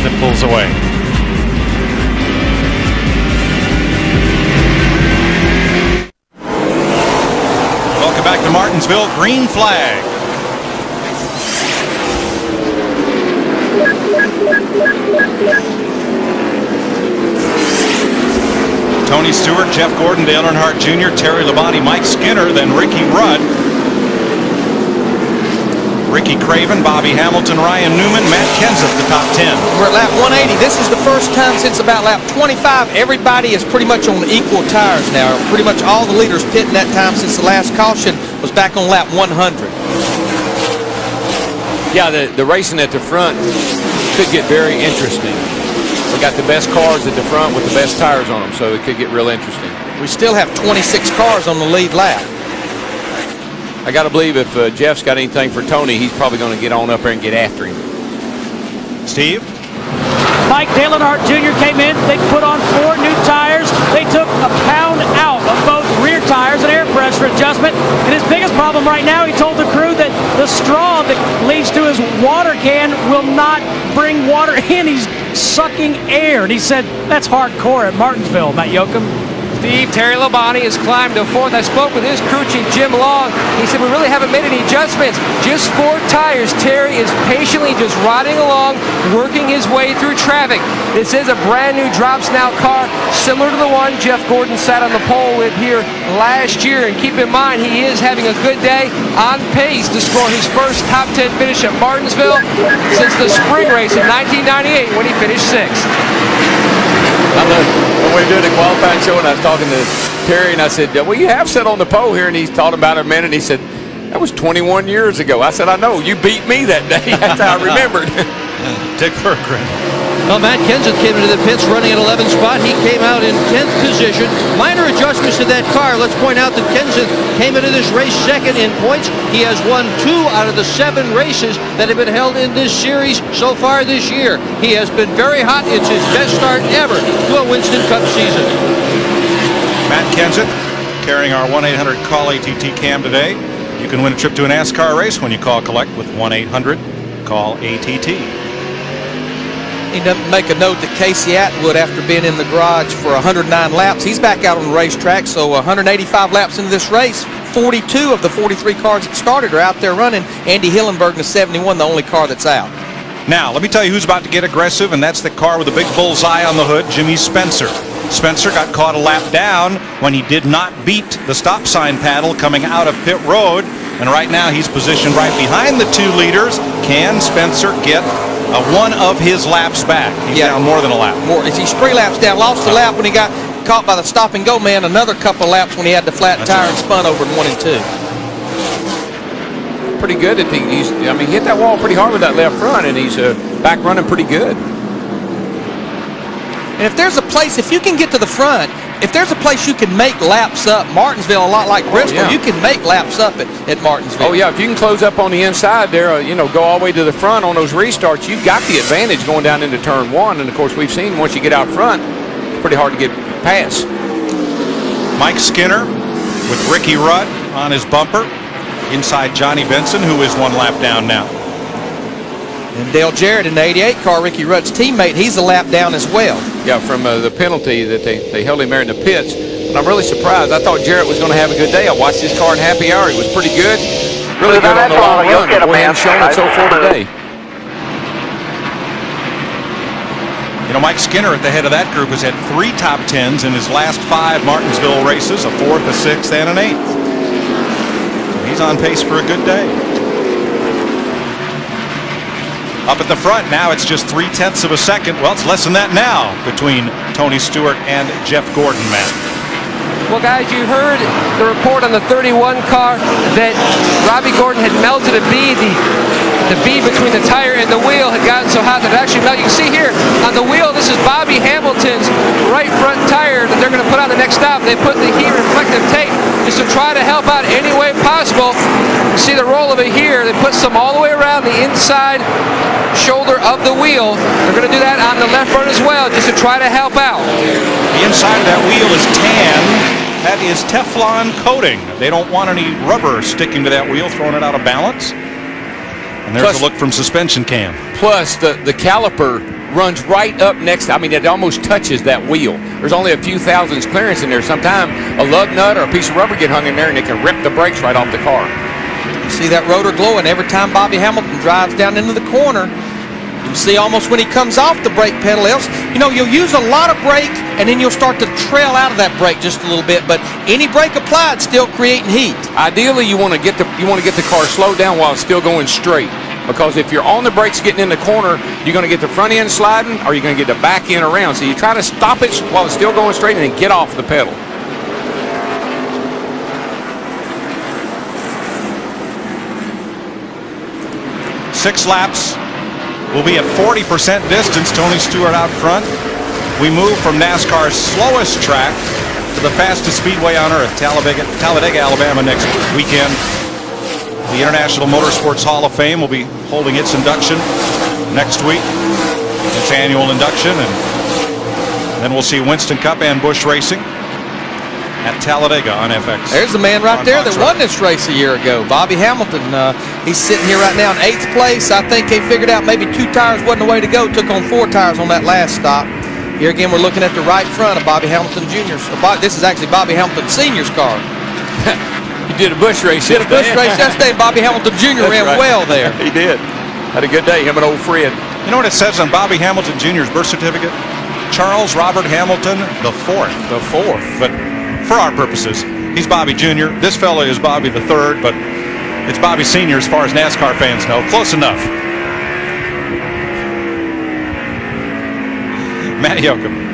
that pulls away. Welcome back to Martinsville. Green flag. Tony Stewart, Jeff Gordon, Dale Earnhardt Jr., Terry Labonte, Mike Skinner, then Ricky Rudd, Ricky Craven, Bobby Hamilton, Ryan Newman, Matt Kenseth, the top 10. We're at lap 180. This is the first time since about lap 25. Everybody is pretty much on equal tires now. Pretty much all the leaders pitting that time since the last caution was back on lap 100. Yeah, the racing at the front could get very interesting. We got the best cars at the front with the best tires on them, so it could get real interesting. We still have 26 cars on the lead lap. I got to believe if Jeff's got anything for Tony, he's probably going to get on up there and get after him. Steve? Mike Dale Earnhardt Jr. came in. They put on 4 new tires. They took a pound out of both rear tires and air pressure adjustment. And his biggest problem right now, he told the crew that the straw that leads to his water can will not bring water in. He's sucking air. And he said that's hardcore at Martinsville, Matt Yoakum. Steve, Terry Labonte has climbed to 4th. I spoke with his crew chief, Jim Long. He said, we really haven't made any adjustments. Just 4 tires. Terry is patiently just riding along, working his way through traffic. This is a brand new drop snout car, similar to the one Jeff Gordon sat on the pole with here last year. And keep in mind, he is having a good day, on pace to score his first top 10 finish at Martinsville since the spring race in 1998 when he finished 6th. When we were doing the qualifying show, and I was talking to Terry, and I said, well, you have sat on the pole here, and he thought about it a minute, and he said, that was 21 years ago. I said, I know, you beat me that day. That's how I remembered. Dick Berggren. Well, Matt Kenseth came into the pits running at 11th spot. He came out in 10th position. Minor adjustments to that car. Let's point out that Kenseth came into this race second in points. He has won 2 out of the 7 races that have been held in this series so far this year. He has been very hot. It's his best start ever to a Winston Cup season. Matt Kenseth carrying our 1-800-CALL-ATT cam today. You can win a trip to a NASCAR race when you call collect with 1-800-CALL-ATT. Need to make a note that Casey Atwood, after being in the garage for 109 laps, he's back out on the racetrack. So 185 laps into this race, 42 of the 43 cars that started are out there running. Andy Hillenberg, the 71, the only car that's out. Now, let me tell you who's about to get aggressive, and that's the car with the big bullseye on the hood, Jimmy Spencer. Spencer got caught a lap down when he did not beat the stop sign paddle coming out of pit road. And right now he's positioned right behind the 2 leaders. Can Spencer get one of his laps back? He's down more than a lap. He's 3 laps down. Lost a lap when he got caught by the stop and go man. Another couple laps when he had the flat tire and spun over in 1 and 2. Pretty good at he hit that wall pretty hard with that left front, and he's back running pretty good. And if there's a place, if you can get to the front, if there's a place you can make laps up, Martinsville, a lot like Bristol, you can make laps up at Martinsville. Oh, yeah, if you can close up on the inside there, go all the way to the front on those restarts, you've got the advantage going down into turn 1. And, of course, we've seen once you get out front, it's pretty hard to get past. Mike Skinner with Ricky Rudd on his bumper. Inside Johnny Benson, who is 1 lap down now. And Dale Jarrett in the 88 car, Ricky Rudd's teammate, he's a lap down as well. Yeah, from the penalty that they held him there in the pits. And I'm really surprised. I thought Jarrett was going to have a good day. I watched his car in happy hour. He was pretty good. Really good on the long run. The way he's shown it so far today. Mike Skinner at the head of that group has had 3 top 10s in his last 5 Martinsville races, a 4th, a 6th, and an 8th. So he's on pace for a good day. Up at the front now, it's just 0.3 of a second. Well, it's less than that now between Tony Stewart and Jeff Gordon, Matt. Well, guys, you heard the report on the 31 car that Robbie Gordon had melted a bead. The bead between the tire and the wheel had gotten so hot that it actually melted. You can see here on the wheel, this is Bobby Hamilton's right front tire that they're going to put on the next stop. They put the heat reflective tape just to try to help out any way possible. You see the roll of it here. They put some all the way around the inside shoulder of the wheel. They're going to do that on the left front as well, just to try to help out. The inside of that wheel is tan. That is Teflon coating. They don't want any rubber sticking to that wheel, throwing it out of balance. And there's a look from suspension cam. Plus, the caliper runs right up next. I mean, it almost touches that wheel. There's only a few thousandths clearance in there. Sometimes a lug nut or a piece of rubber get hung in there, and it can rip the brakes right off the car. You see that rotor glowing every time Bobby Hamilton drives down into the corner. You see almost when he comes off the brake pedal, you'll use a lot of brake, and then you'll start to trail out of that brake just a little bit. But any brake applied still creating heat. Ideally, you want to get the car slowed down while it's still going straight. Because if you're on the brakes getting in the corner, you're going to get the front end sliding, or you're going to get the back end around. So you try to stop it while it's still going straight and then get off the pedal. Six laps. We'll be at 40% distance. Tony Stewart out front. We move from NASCAR's slowest track to the fastest speedway on earth, Talladega, Alabama, next weekend. The International Motorsports Hall of Fame will be holding its induction next week, its annual induction, and then we'll see Winston Cup and Busch Racing at Talladega on FX. There's the man right there that won this race a year ago, Bobby Hamilton. He's sitting here right now in 8th place. I think he figured out maybe 2 tires wasn't the way to go. Took on 4 tires on that last stop. Here again, we're looking at the right front of Bobby Hamilton Jr.'s. This is actually Bobby Hamilton Sr.'s car. He did a Busch race. Did a Busch race yesterday. Bobby Hamilton Jr. ran well there. He did. Had a good day. Him and old Fred. You know what it says on Bobby Hamilton Jr.'s birth certificate? Charles Robert Hamilton the fourth. The fourth. But for our purposes, he's Bobby Jr. This fella is Bobby the third, but it's Bobby Sr. as far as NASCAR fans know. Close enough. Matty Yoakum.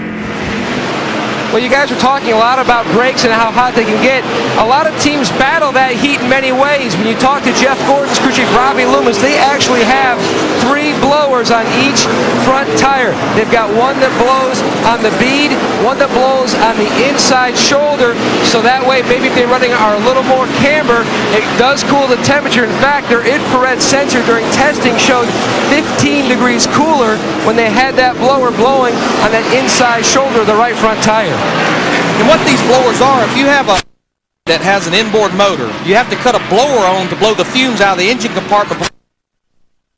Well, you guys are talking a lot about brakes and how hot they can get. A lot of teams battle that heat in many ways. When you talk to Jeff Gordon's crew chief, Robbie Loomis, they actually have 3 blowers on each front tire. They've got one that blows on the bead, one that blows on the inside shoulder, so that way maybe if they're running a little more camber, it does cool the temperature. In fact, their infrared sensor during testing showed 15 degrees cooler when they had that blower blowing on that inside shoulder of the right front tire. And what these blowers are, if you have a that has an inboard motor, you have to cut a blower on to blow the fumes out of the engine compartment.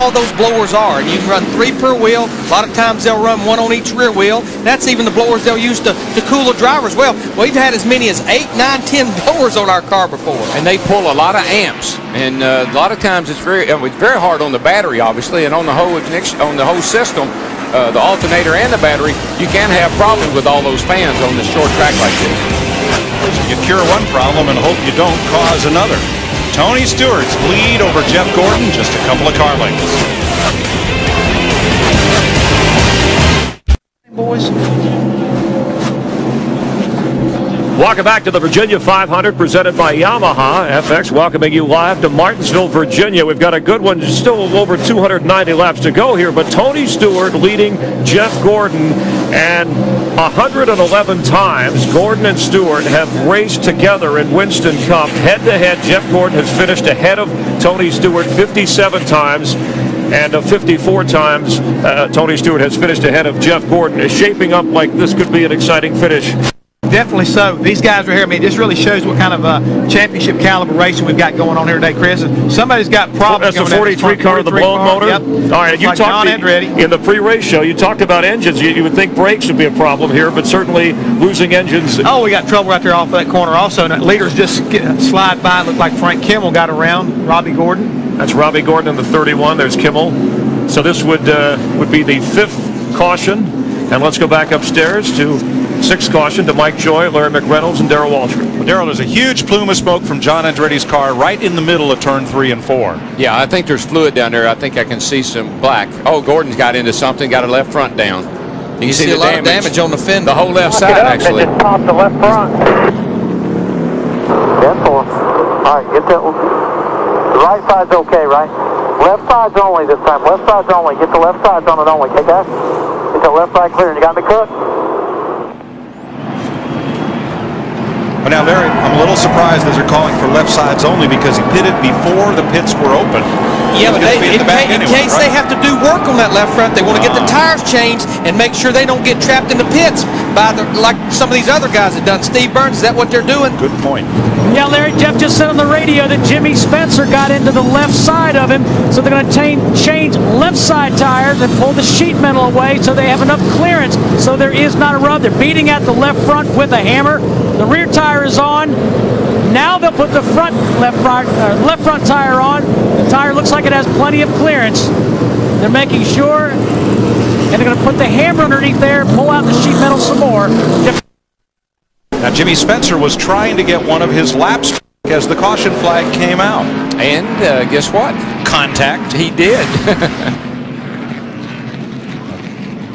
All those blowers are, and you can run 3 per wheel. A lot of times they'll run 1 on each rear wheel. That's even the blowers they'll use to cool the driver as well. We've had as many as 8, 9, 10 blowers on our car before. And they pull a lot of amps, and a lot of times it's very hard on the battery, obviously, and on the whole system. The alternator and the battery, you can have problems with all those fans on this short track like this. So you cure one problem and hope you don't cause another. Tony Stewart's lead over Jeff Gordon, just a couple of car lengths. Boys. Welcome back to the Virginia 500 presented by Yamaha. FX welcoming you live to Martinsville, Virginia. We've got a good one, still over 290 laps to go here, but Tony Stewart leading Jeff Gordon, and 111 times Gordon and Stewart have raced together in Winston Cup. Head-to-head, Jeff Gordon has finished ahead of Tony Stewart 57 times. And 54 times, Tony Stewart has finished ahead of Jeff Gordon. It's shaping up like this could be an exciting finish. Definitely so. These guys are here. I mean, this really shows what kind of championship caliber racing we've got going on here today, Chris. Somebody's got problems. That's the 43 car, the blown motor? Yep. All right, you like talked in the pre-race show, you talked about engines. You would think brakes would be a problem here, but certainly losing engines. Oh, we got trouble right there off that corner also. And leaders just slide by. Looked like Frank Kimmel got around Robbie Gordon. That's Robbie Gordon in the 31. There's Kimmel. So this would be the 5th caution. And let's go back upstairs to 6th caution to Mike Joy, Larry McReynolds, and Darrell Waltrip. Well, Darrell, there's a huge plume of smoke from John Andretti's car right in the middle of turn 3 and 4. Yeah, I think there's fluid down there. I think I can see some black. Oh, Gordon's got into something, got a left front down. You can see a lot of damage on the fender. The whole left side, actually. Just popped the left front. 10-4. All right, get the right side's okay, right? Left side's only this time. Left side's only. Get the left sides on it only. Take that. Get the left side clear. You got me, Cook? Well, now, Larry, I'm a little surprised that they're calling for left sides only because he pitted before the pits were open. Yeah, but in case they have to do work on that left front, they want to get the tires changed, and make sure they don't get trapped in the pits by like some of these other guys have done. Steve Burns, is that what they're doing? Good point. Yeah, Larry, Jeff just said on the radio that Jimmy Spencer got into the left side of him, so they're going to change left side tires and pull the sheet metal away so they have enough clearance so there is not a rub. They're beating at the left front with a hammer. The rear tire is on. Now they'll put the left front tire on. The tire looks like it has plenty of clearance. They're making sure, and they're going to put the hammer underneath there, pull out the sheet metal some more. Now, Jimmy Spencer was trying to get one of his laps as the caution flag came out. And guess what? Contact. He did.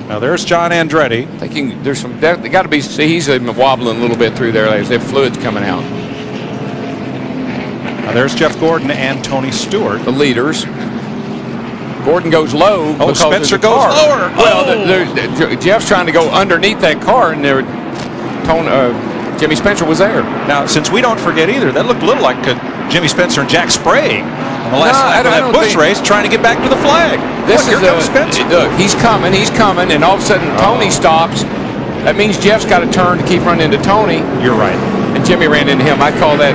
Now, there's John Andretti. Thinking there's some, they got to be, see, he's wobbling a little bit through there. There's fluids coming out. Now, there's Jeff Gordon and Tony Stewart. The leaders. Gordon goes low. Oh, Spencer goes lower. Well, Jeff's trying to go underneath that car, and Jimmy Spencer was there. Now, since we don't forget either, that looked a little like Jimmy Spencer and Jack Sprague on the last lap of that Busch race, trying to get back to the flag. Here comes Spencer. Look, he's coming, and all of a sudden Tony stops. That means Jeff's got to turn to keep running into Tony. You're right. And Jimmy ran into him. I call that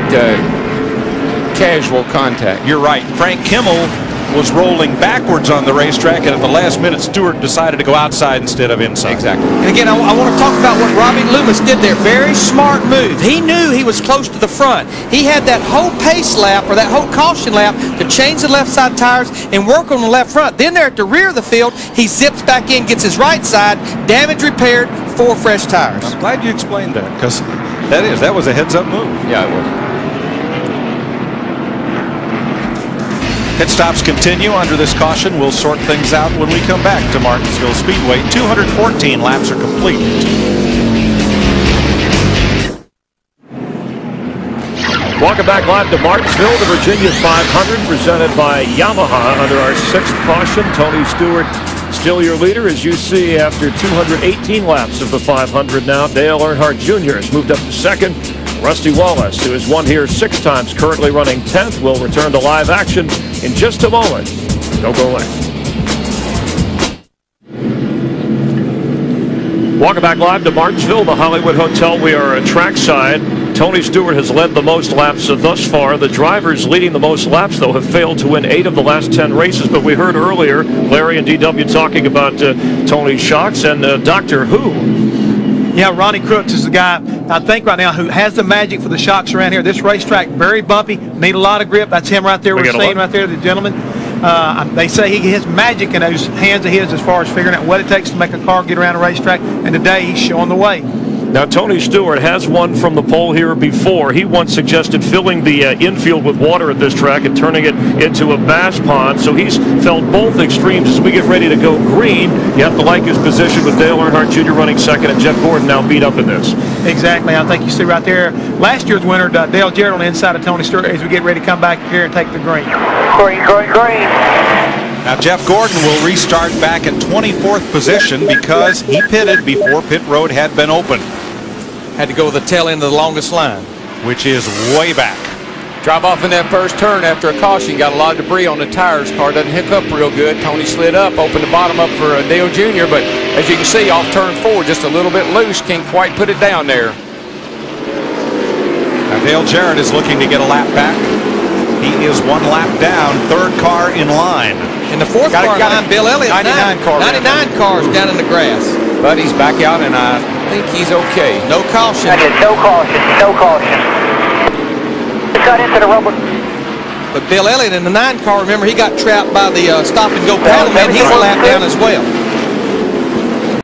casual contact. You're right. Frank Kimmel was rolling backwards on the racetrack, and at the last minute, Stewart decided to go outside instead of inside. Exactly. And again, I want to talk about what Robbie Loomis did there. Very smart move. He knew he was close to the front. He had that whole pace lap, or that whole caution lap, to change the left side tires and work on the left front. Then there at the rear of the field, he zips back in, gets his right side, damage repaired, 4 fresh tires. I'm glad you explained that, because that was a heads-up move. Yeah, it was. Pit stops continue under this caution. We'll sort things out when we come back to Martinsville Speedway. 214 laps are complete. Welcome back live to Martinsville, the Virginia 500, presented by Yamaha under our 6th caution. Tony Stewart still your leader, as you see, after 218 laps of the 500 now. Dale Earnhardt Jr. has moved up to 2nd. Rusty Wallace, who has won here 6 times, currently running 10th, will return to live action in just a moment. Don't go away. Welcome back live to Martinsville, the Hollywood Hotel. We are at trackside. Tony Stewart has led the most laps thus far. The drivers leading the most laps, though, have failed to win 8 of the last 10 races. But we heard earlier Larry and DW talking about Tony's shocks and Doctor Who. Yeah, Ronnie Crooks is the guy, I think, right now who has the magic for the shocks around here. This racetrack, very bumpy, need a lot of grip. That's him right there. We're seeing right there, the gentleman. They say he has magic in those hands of his as far as figuring out what it takes to make a car get around a racetrack, and today he's showing the way. Now, Tony Stewart has won from the pole here before. He once suggested filling the infield with water at this track and turning it into a bass pond. So he's felt both extremes. As we get ready to go green, you have to like his position with Dale Earnhardt Jr. running 2nd and Jeff Gordon now beat up in this. Exactly. I think you see right there, last year's winner, Dale Jarrett, on the inside of Tony Stewart, as we get ready to come back here and take the green. Green. Now, Jeff Gordon will restart back at 24th position because he pitted before pit road had been opened. Had to go with the tail end of the longest line, which is way back. Drive off in that first turn after a caution. Got a lot of debris on the tires. Car doesn't hook up real good. Tony slid up, opened the bottom up for Dale Jr., but as you can see, off turn 4, just a little bit loose. Can't quite put it down there. Now, Dale Jarrett is looking to get a lap back. He is 1 lap down, 3rd car in line. In the 4th car line, Bill Elliott, 99 cars down in the grass. But he's back out, and I think he's okay. No caution. No caution. Cut into the rubber. But Bill Elliott in the 9 car, remember, he got trapped by the stop-and-go paddle man. He's a lap down as well.